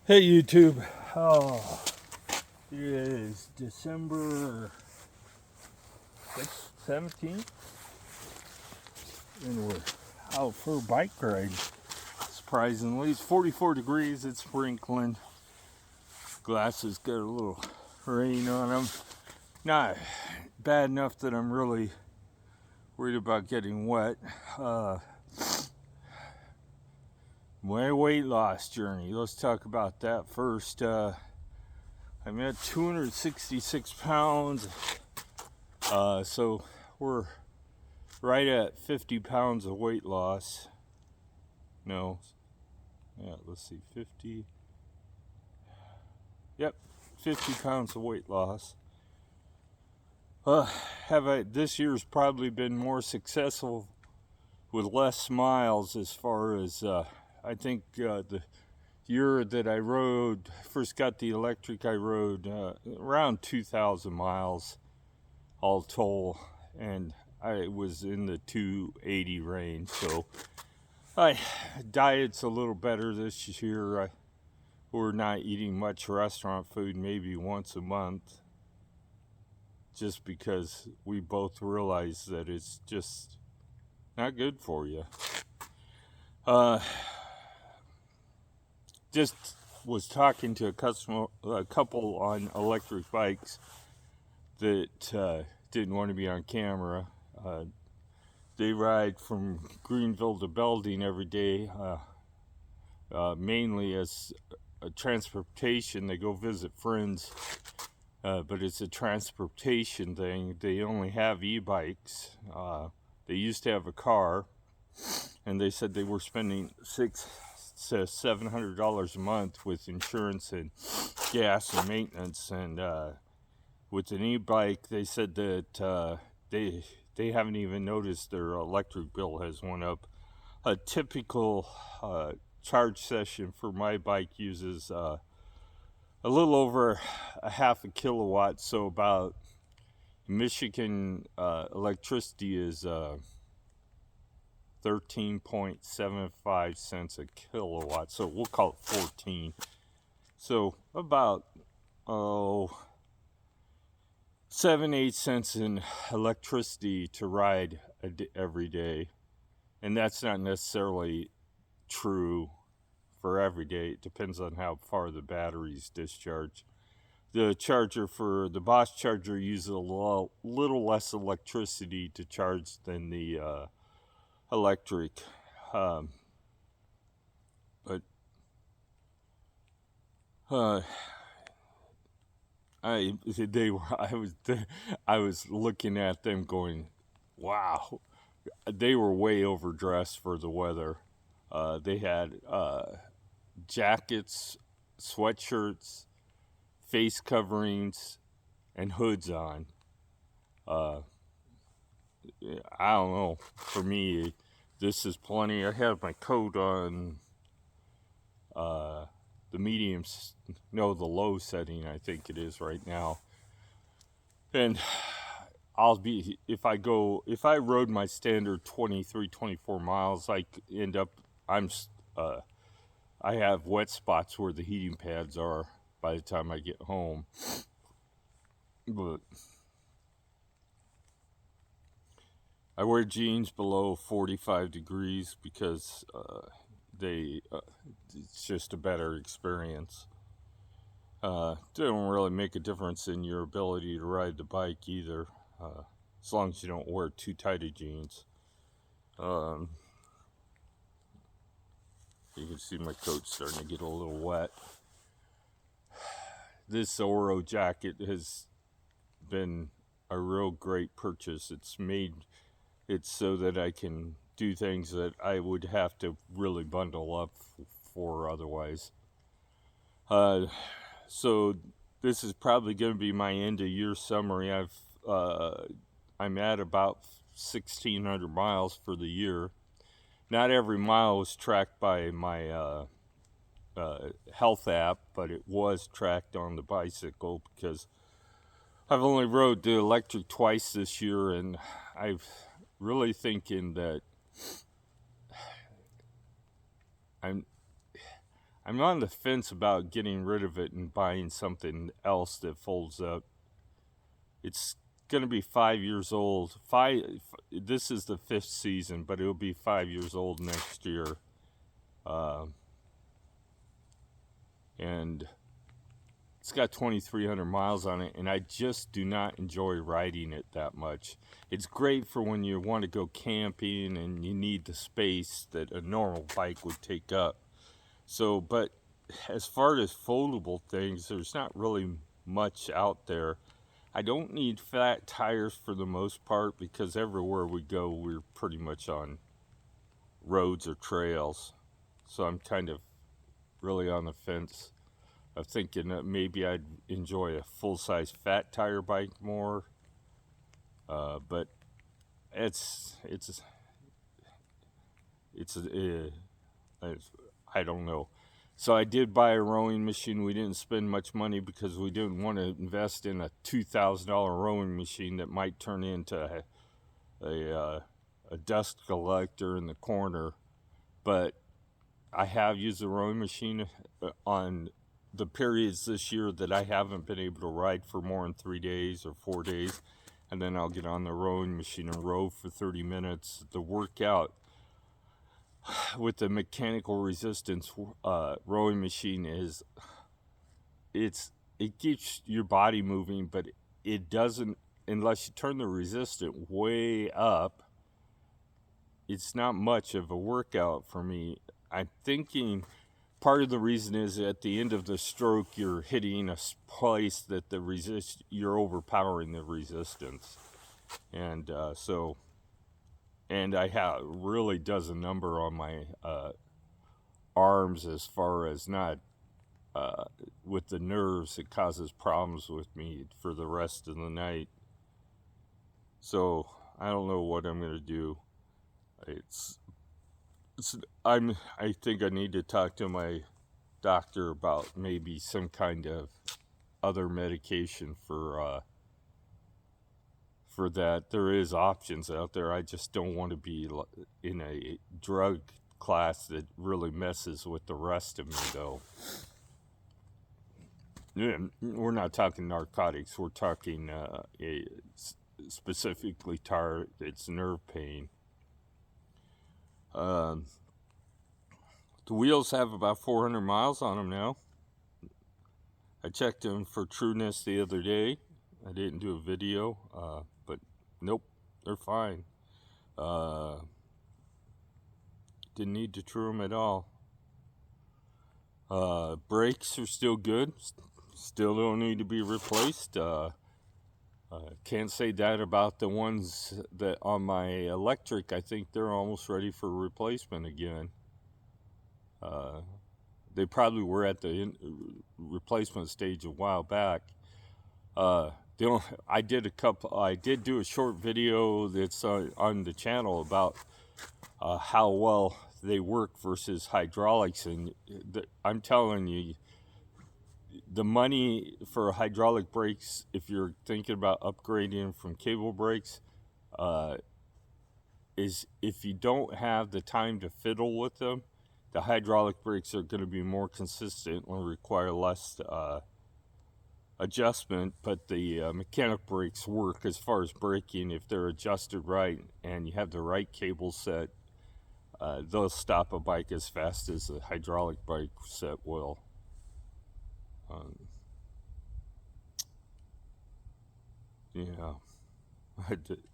Hey YouTube, oh, it is December 6th, 17th, and we're out for a bike ride. Surprisingly, it's 44 degrees, it's sprinkling. Glasses got a little rain on them. Not bad enough that I'm really worried about getting wet. My weight loss journey, let's talk about that first. I'm at 266 pounds, so we're right at 50 pounds of weight loss. No, yeah, let's see, 50. Yep, 50 pounds of weight loss. This year's probably been more successful with less miles as far as, I think the year that I first got the electric, I rode around 2,000 miles all told, and I was in the 280 range, so diet's a little better this year. We're not eating much restaurant food, maybe once a month, just because we both realize that it's just not good for you. Just was talking to a couple on electric bikes that didn't want to be on camera. They ride from Greenville to Belding every day, mainly as a transportation. They go visit friends, but it's a transportation thing. They only have e-bikes. They used to have a car, and they said they were spending $600 to $700 a month with insurance and gas and maintenance. And with an e-bike, they said that they haven't even noticed their electric bill has went up. A typical charge session for my bike uses a little over a half a kilowatt, so about Michigan electricity is 13.75 cents a kilowatt, so we'll call it 14. So about 7-8 cents in electricity to ride every day. And that's not necessarily true for every day. It depends on how far the batteries discharge. The charger for the Bosch charger uses a little less electricity to charge than the electric. But I was looking at them going, wow, they were way overdressed for the weather. They had jackets, sweatshirts, face coverings, and hoods on. I don't know. For me, this is plenty. I have my coat on the medium, no, the low setting, I think it is right now. And if I rode my standard 23, 24 miles, I have wet spots where the heating pads are by the time I get home. But I wear jeans below 45 degrees because it's just a better experience. Don't really make a difference in your ability to ride the bike either, as long as you don't wear too tight of jeans. You can see my coat's starting to get a little wet. This Oro jacket has been a real great purchase. It's so that I can do things that I would have to really bundle up for otherwise. So this is probably going to be my end of year summary. I'm at about 1,600 miles for the year. Not every mile was tracked by my health app, but it was tracked on the bicycle because I've only rode the electric twice this year, and I'm really thinking that I'm I'm on the fence about getting rid of it and buying something else that folds up. It's going to be 5 years old. This is the 5th season, but it'll be 5 years old next year. And it's got 2,300 miles on it, and I just do not enjoy riding it that much. It's great for when you want to go camping and you need the space that a normal bike would take up. So, but as far as foldable things, there's not really much out there. I don't need flat tires for the most part, because everywhere we go, we're pretty much on roads or trails. So I'm kind of really on the fence of thinking that maybe I'd enjoy a full-size fat tire bike more. But I don't know. So I did buy a rowing machine. We didn't spend much money because we didn't want to invest in a $2,000 rowing machine that might turn into a dust collector in the corner. But I have used the rowing machine on the periods this year that I haven't been able to ride for more than 3 days or 4 days. And then I'll get on the rowing machine and row for 30 minutes. The workout with the mechanical resistance rowing machine is, it keeps your body moving, but it doesn't, unless you turn the resistance way up, it's not much of a workout for me. I'm thinking part of the reason is at the end of the stroke, you're hitting a place that you're overpowering the resistance. And and I really does a number on my arms, as far as not with the nerves. It causes problems with me for the rest of the night. So I don't know what I'm gonna do. I think I need to talk to my doctor about maybe some kind of other medication for that. There is options out there. I just don't want to be in a drug class that really messes with the rest of me, though. We're not talking narcotics. We're talking specifically it's nerve pain. The wheels have about 400 miles on them now. I checked them for trueness the other day. I didn't do a video, but nope, they're fine. Didn't need to true them at all. Brakes are still good. Still don't need to be replaced. Can't say that about the ones that on my electric. I think they're almost ready for replacement again. They probably were at the replacement stage a while back. I did do a short video that's on the channel about how well they work versus hydraulics, and I'm telling you, the money for hydraulic brakes, if you're thinking about upgrading from cable brakes, is if you don't have the time to fiddle with them, the hydraulic brakes are going to be more consistent and require less adjustment. But the mechanic brakes work as far as braking. If they're adjusted right and you have the right cable set, they'll stop a bike as fast as a hydraulic brake set will. Yeah,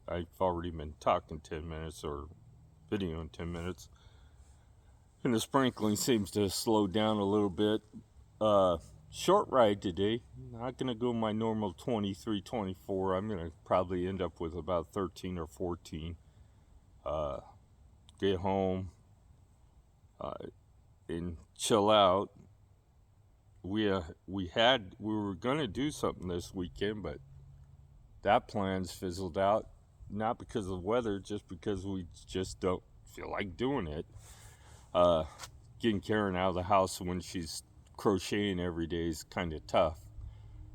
I've already been talking 10 minutes or videoing 10 minutes. And the sprinkling seems to slow down a little bit. Short ride today. Not going to go my normal 23, 24. I'm going to probably end up with about 13 or 14. Get home and chill out. We were going to do something this weekend, but that plan's fizzled out. Not because of the weather, just because we just don't feel like doing it. Getting Karen out of the house when she's crocheting every day is kind of tough.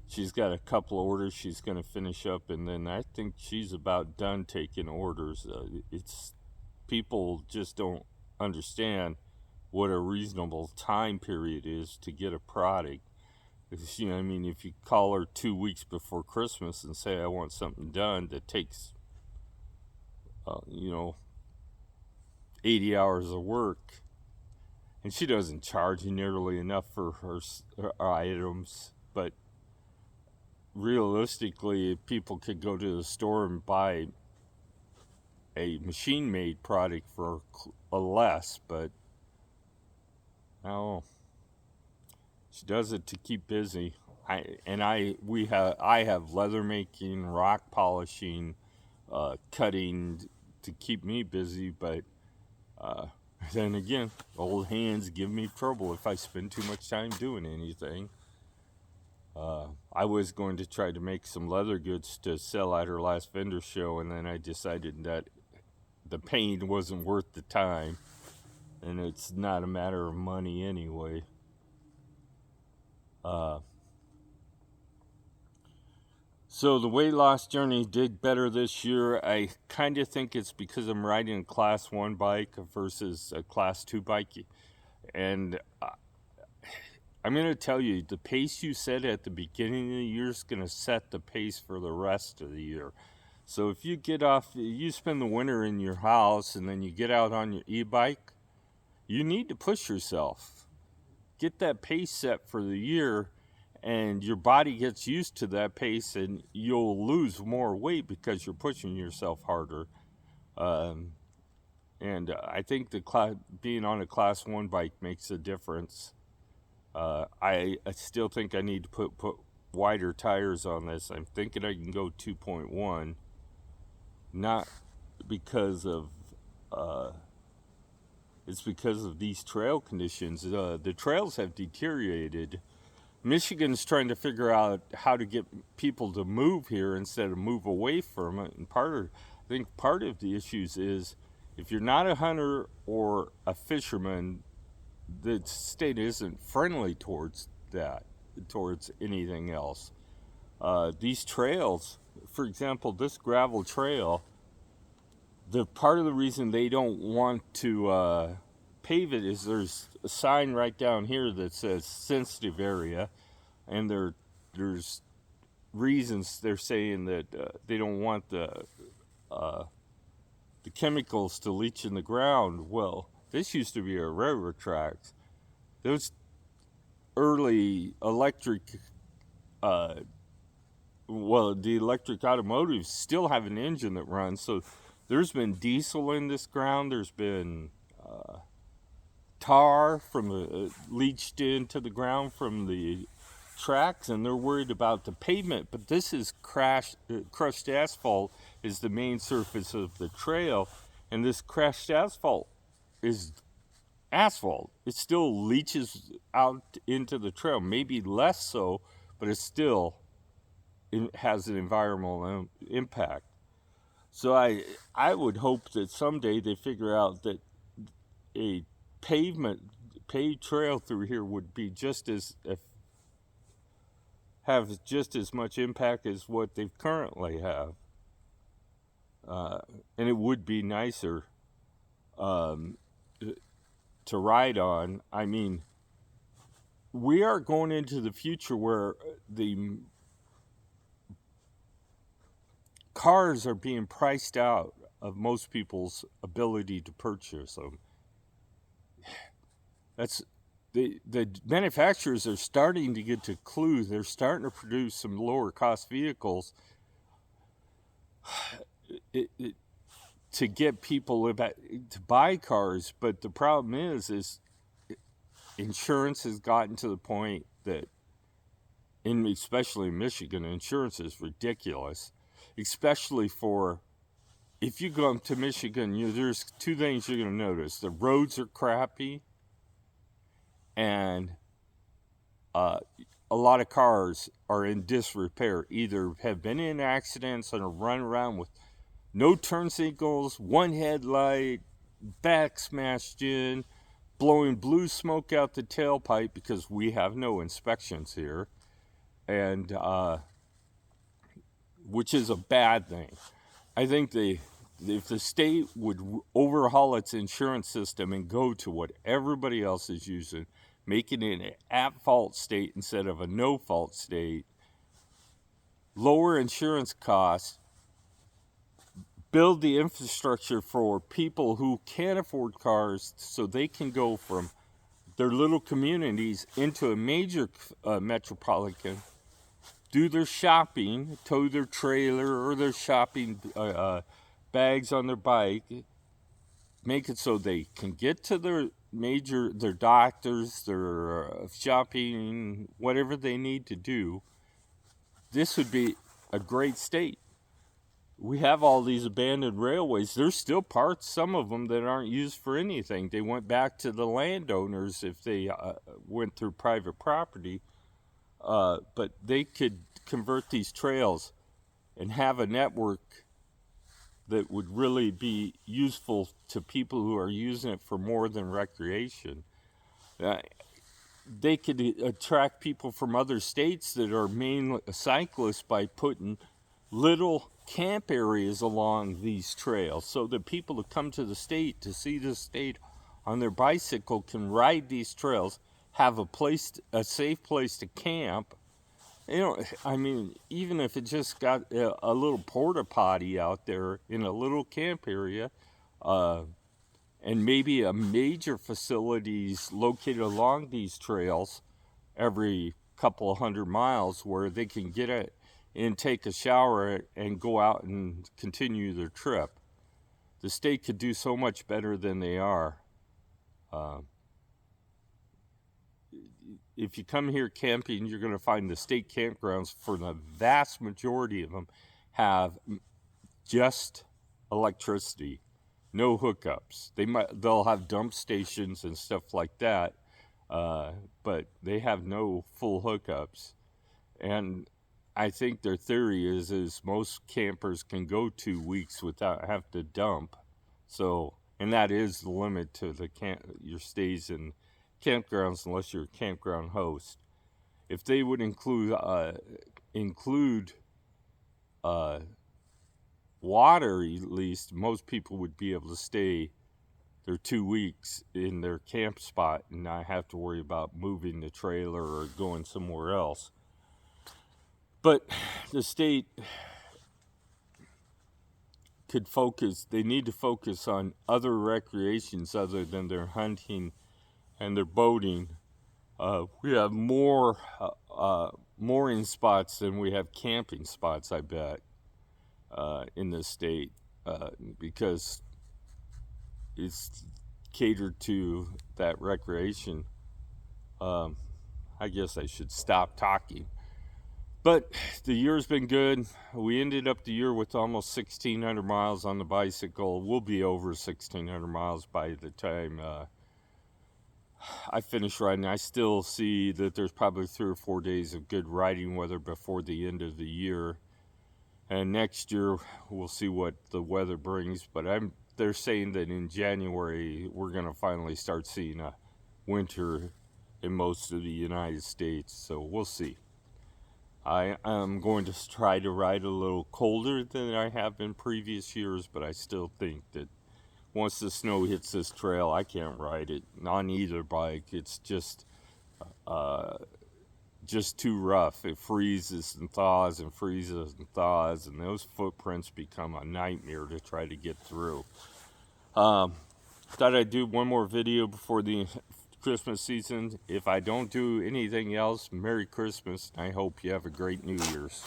She's got a couple of orders she's going to finish up, and then I think she's about done taking orders. People just don't understand. what a reasonable time period is to get a product. Because, I mean, if you call her 2 weeks before Christmas and say, I want something done that takes, you know, 80 hours of work, and she doesn't charge nearly enough for her items, but realistically, people could go to the store and buy a machine-made product for a less, but oh, she does it to keep busy. I have leather making, rock polishing, cutting to keep me busy, but then again, old hands give me trouble if I spend too much time doing anything. I was going to try to make some leather goods to sell at her last vendor show, and then I decided that the pain wasn't worth the time, and it's not a matter of money anyway. So the weight loss journey did better this year. I kind of think it's because I'm riding a class 1 bike versus a class 2 bike. And I'm going to tell you, the pace you set at the beginning of the year is going to set the pace for the rest of the year. So if you you spend the winter in your house and then you get out on your e-bike, you need to push yourself. Get that pace set for the year, and your body gets used to that pace, and you'll lose more weight because you're pushing yourself harder. And I think being on a class 1 bike makes a difference. I still think I need to put wider tires on this. I'm thinking I can go 2.1, not because of it's because of these trail conditions. The trails have deteriorated. Michigan's trying to figure out how to get people to move here instead of move away from it. And I think part of the issues is if you're not a hunter or a fisherman, the state isn't friendly towards anything else. These trails, for example, this gravel trail, the part of the reason they don't want to pave it is there's a sign right down here that says sensitive area, and there's reasons they're saying that they don't want the chemicals to leach in the ground. Well, this used to be a railroad tracks. Those early electric, the electric automotives still have an engine that runs. So there's been diesel in this ground. There's been tar from leached into the ground from the tracks, and they're worried about the pavement. But this is crushed asphalt is the main surface of the trail, and this crushed asphalt is asphalt. It still leaches out into the trail, maybe less so, but it has an environmental impact. So I would hope that someday they figure out that a paved trail through here would be have just as much impact as what they currently have, and it would be nicer to ride on. I mean, we are going into the future where the cars are being priced out of most people's ability to purchase them. That's the manufacturers are starting to get to clues. They're starting to produce some lower cost vehicles to get people to buy cars. But the problem is insurance has gotten to the point that, especially in Michigan, insurance is ridiculous. Especially if you go to Michigan, there's two things you're going to notice. The roads are crappy, and a lot of cars are in disrepair. Either have been in accidents and are run around with no turn signals, one headlight, back smashed in, blowing blue smoke out the tailpipe because we have no inspections here, and which is a bad thing. I think the if the state would overhaul its insurance system and go to what everybody else is using, making it an at-fault state instead of a no-fault state, lower insurance costs, build the infrastructure for people who can't afford cars so they can go from their little communities into a major metropolitan, do their shopping, tow their trailer or their shopping bags on their bike, make it so they can get to their doctors, their shopping, whatever they need to do. This would be a great state. We have all these abandoned railways. There's still parts, some of them, that aren't used for anything. They went back to the landowners if they went through private property. But they could convert these trails and have a network that would really be useful to people who are using it for more than recreation. They could attract people from other states that are main cyclists by putting little camp areas along these trails so that people who come to the state to see the state on their bicycle can ride these trails, have a safe place to camp. I mean, even if it just got a little porta potty out there in a little camp area, and maybe a major facilities located along these trails every couple of 100 miles where they can get it and take a shower and go out and continue their trip. The state could do so much better than they are. If you come here camping, you're going to find the state campgrounds, for the vast majority of them, have just electricity, no hookups. They'll have dump stations and stuff like that, but they have no full hookups. And I think their theory is most campers can go 2 weeks without having to dump. So, and that is the limit to your stays in campgrounds unless you're a campground host. If they would include water, at least, most people would be able to stay their 2 weeks in their camp spot and not have to worry about moving the trailer or going somewhere else. But the state they need to focus on other recreations other than their hunting and their boating. We have more mooring spots than we have camping spots, I bet, in this state, because it's catered to that recreation. I guess I should stop talking. But the year's been good. We ended up the year with almost 1,600 miles on the bicycle. We'll be over 1,600 miles by the time I finish riding. I still see that there's probably 3 or 4 days of good riding weather before the end of the year. And next year, we'll see what the weather brings. But they're saying that in January, we're going to finally start seeing a winter in most of the United States. So we'll see. I am going to try to ride a little colder than I have in previous years, but I still think that once the snow hits this trail, I can't ride it on either bike. It's just too rough. It freezes and thaws and freezes and thaws, and those footprints become a nightmare to try to get through. Thought I'd do one more video before the Christmas season. If I don't do anything else, Merry Christmas, and I hope you have a great New Year's.